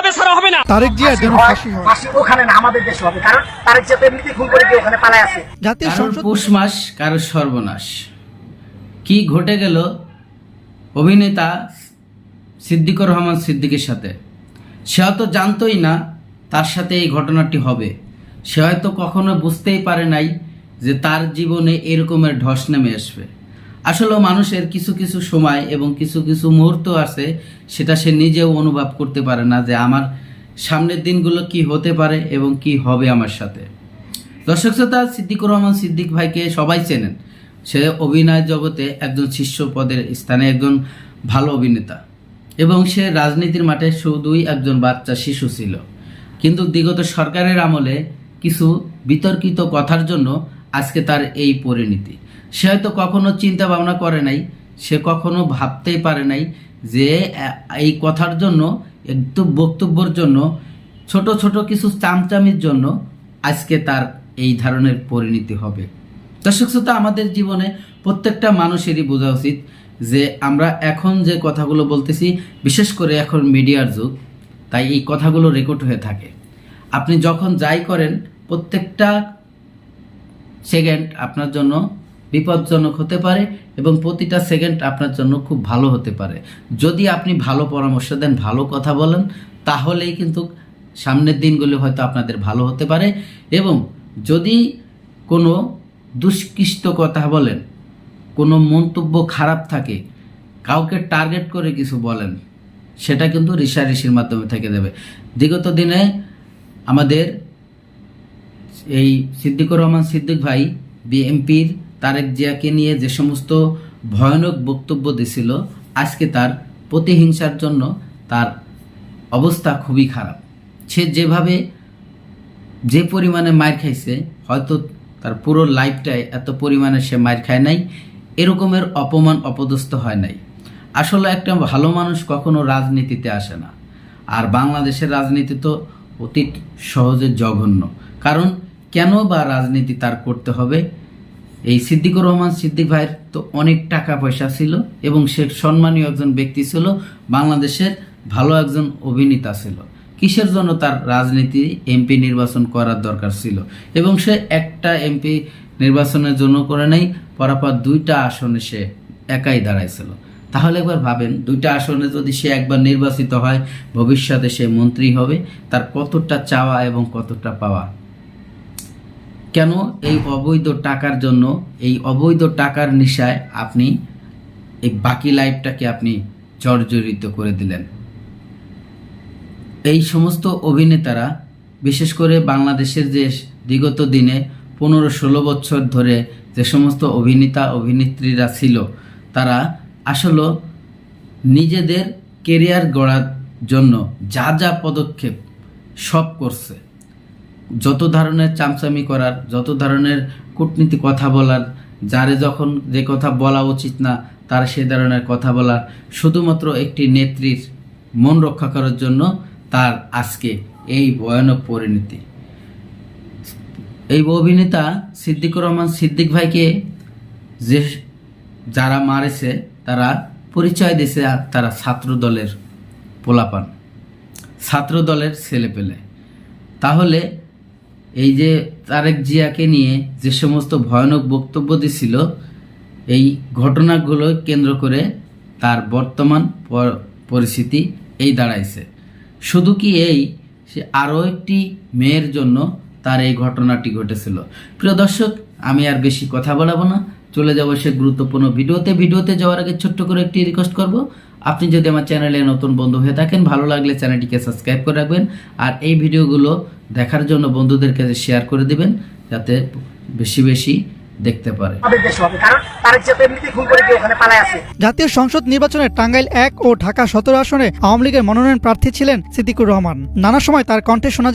এভাবে ছাড়া হবে না। তারেক জিয়ার জন্য ফাঁসি ওখানে না, আমাদের দেশে হবে, কারণ তারেক জিয়া তো এমনিতেই খুন করে দিয়ে ওখানে পালায় আছে। জাতীয় সংসদ পৌষ মাস কারো সর্বনাশ। কি ঘটে গেল অভিনেতা সিদ্দিকুর রহমান সিদ্দিকের সাথে? সে হয়তো জানতোই না তার সাথে এই ঘটনাটি হবে। সে হয়তো কখনো বুঝতেই পারে নাই যে তার জীবনে এরকমের ধস নেমে আসবে। আসলে মানুষের কিছু কিছু সময় এবং কিছু কিছু মুহূর্ত আছে, সেটা সে নিজেও অনুভব করতে পারে না যে আমার সামনের দিনগুলো কি হতে পারে এবং কি হবে আমার সাথে। দর্শক শ্রোতা, সিদ্দিকুর রহমান সিদ্দিক ভাইকে সবাই চেনেন। সে অভিনয় জগতে একজন শীর্ষ পদের স্থানে একজন ভালো অভিনেতা এবং সে রাজনীতির মাঠে শুধুই একজন বাচ্চা শিশু ছিল। কিন্তু বিগত সরকারের আমলে কিছু বিতর্কিত কথার জন্য আজকে তার এই পরিণতি। সে হয়তো কখনো চিন্তা ভাবনা করে নাই, সে কখনো ভাবতেই পারে নাই যে এই কথার জন্য, একটু বক্তব্যের জন্য, ছোট ছোট কিছু চামচামির জন্য আজকে তার এই ধরনের পরিণতি হবে। দর্শক শ্রোতা, আমাদের জীবনে প্রত্যেকটা মানুষেরই বোঝা উচিত যে আমরা এখন যে কথাগুলো বলতেছি, বিশেষ করে এখন মিডিয়ার যুগ, তাই এই কথাগুলো রেকর্ড হয়ে থাকে। আপনি যখন যাই করেন, প্রত্যেকটা সেকেন্ড আপনার জন্য বিপজ্জনক হতে পারে এবং প্রতিটা সেকেন্ড আপনার জন্য খুব ভালো হতে পারে। যদি আপনি ভালো পরামর্শ দেন, ভালো কথা বলেন, তাহলেই কিন্তু সামনের দিনগুলো হয়তো আপনাদের ভালো হতে পারে। এবং যদি কোনো দুষ্কৃষ্ট কথা বলেন, কোনো মন্তব্য খারাপ থাকে, কাউকে টার্গেট করে কিছু বলেন, সেটা কিন্তু রিসারিসির মাধ্যমে থেকে যাবে। বিগত দিনে আমাদের এই সিদ্দিকুর রহমান সিদ্দিক ভাই বিএনপির তারেক জিয়াকে নিয়ে যে সমস্ত ভয়ানক বক্তব্য দিছিল, আজকে তার প্রতিহিংসার জন্য তার অবস্থা খুবই খারাপ। সে যেভাবে যে পরিমাণে মার খাইছে, হয়তো তার পুরো লাইফটাই এত পরিমাণে সে মার খায় নাই, এরকমের অপমান অপদস্থ হয় নাই। আসলে একটা ভালো মানুষ কখনো রাজনীতিতে আসে না। আর বাংলাদেশের রাজনীতি তো অতি সহজে জঘন্য। কারণ কেন বা রাজনীতি তার করতে হবে? এই সিদ্দিকুর রহমান সিদ্দিক ভাইয়ের তো অনেক টাকা পয়সা ছিল এবং সে সম্মানীয় একজন ব্যক্তি ছিল, বাংলাদেশের ভালো একজন অভিনেতা ছিল। কিসের জন্য তার রাজনীতি এমপি নির্বাচন করার দরকার ছিল? এবং সে একটা এমপি নির্বাচনের জন্য করে নাই, পরাপর 2টা আসনে সে একাই দাঁড়াইছিল। তাহলে একবার ভাবেন, 2টা আসনে যদি সে একবার নির্বাচিত হয়, ভবিষ্যতে সে মন্ত্রী হবে, তার কতটা চাওয়া এবং কতটা পাওয়া। কেন এই অবৈধ টাকার জন্য, এই অবৈধ টাকার নেশায় আপনি এই বাকি লাইফটাকে আপনি জর্জরিত করে দিলেন? এই সমস্ত অভিনেতারা, বিশেষ করে বাংলাদেশের যে বিগত দিনে 15-16 বছর ধরে যে সমস্ত অভিনেতা অভিনেত্রীরা ছিল, তারা আসলে নিজেদের কেরিয়ার গড়ার জন্য যা যা পদক্ষেপ সব করছে। যত ধরনের চামচামি করার, যত ধরনের কূটনীতি কথা বলার, যারে যখন যে কথা বলা উচিত না তার সে ধরনের কথা বলার, শুধুমাত্র একটি নেত্রীর মন রক্ষা করার জন্য তার আজকে এই ভয়ানক পরিণতি। এই অভিনেতা সিদ্দিকুর রহমান সিদ্দিক ভাইকে যে যারা মারেছে, তারা পরিচয় দিয়েছে তারা ছাত্র দলের পোলাপান, ছাত্র দলের ছেলেপেলে। তাহলে এই যে তারেক জিয়াকে নিয়ে যে সমস্ত ভয়ানক বক্তব্য দিছিল, এই ঘটনাগুলো কেন্দ্র করে তার বর্তমান পরিস্থিতি এই দাঁড়াইছে। শুধু কি এই, সে আরও একটি মেয়ের জন্য তার এই ঘটনাটি ঘটেছিল। প্রিয় দর্শক, আমি আর বেশি কথা বলাবো না, চলে যাবো সে গুরুত্বপূর্ণ ভিডিওতে যাওয়ার আগে ছোট্ট করে একটি রিকোয়েস্ট করব, আপনি যদি আমার চ্যানেলে নতুন বন্ধু হয়ে থাকেন, ভালো লাগলে চ্যানেলটিকে সাবস্ক্রাইব করে রাখবেন আর এই ভিডিওগুলো দেখার জন্য বন্ধুদের কাছে শেয়ার করে দিবেন, যাতে বেশি বেশি দেখতে পারে। জাতীয় সংসদ নির্বাচনে টাঙ্গাইল 1 ও ঢাকা 17 আসনে আওয়ামী লীগের মনোনয়ন প্রার্থী ছিলেন সিদ্দিকুর রহমান। নানা সময় তার কণ্ঠে শোনা